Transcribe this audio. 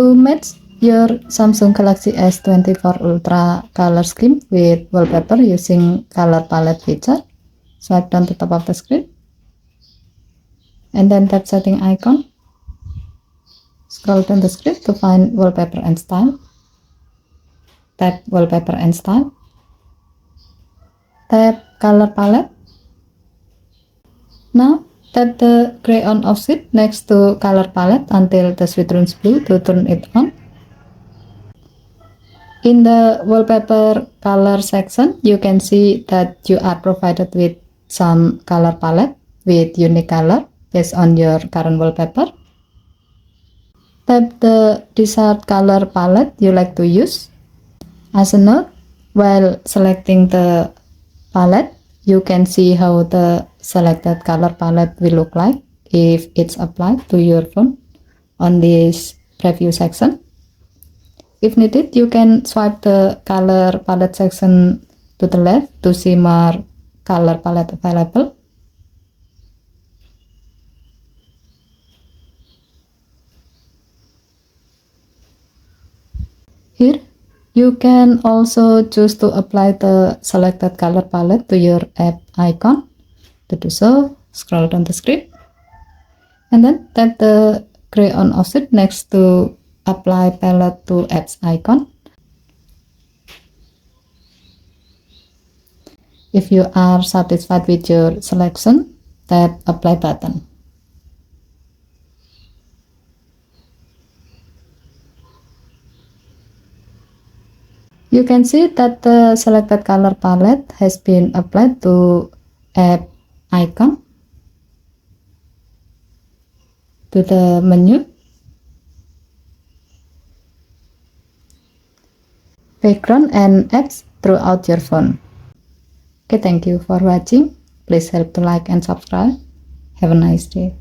To match your Samsung Galaxy S24 Ultra color scheme with wallpaper using color palette feature, swipe down to top of the screen and then tap setting icon. Scroll down the screen to find wallpaper and style. Tap wallpaper and style. Tap color palette. Now tap the gray on off switch next to color palette until the switch turns blue to turn it on. In the wallpaper color section, you can see that you are provided with some color palette with unique color based on your current wallpaper. Tap the desired color palette you like to use. As a note, while selecting the palette, you can see how the selected color palette will look like if it's applied to your phone on this preview section. If needed, you can swipe the color palette section to the left to see more color palette available. Here, you can also choose to apply the selected color palette to your app icon. To do so, scroll down the screen and then tap the gray on off switch next to apply palette to apps icon. If you are satisfied with your selection, tap apply button. You can see that the selected color palette has been applied to app icon. To the menu, background and apps throughout your phone. Okay, thank you for watching. Please help to like and subscribe. Have a nice day.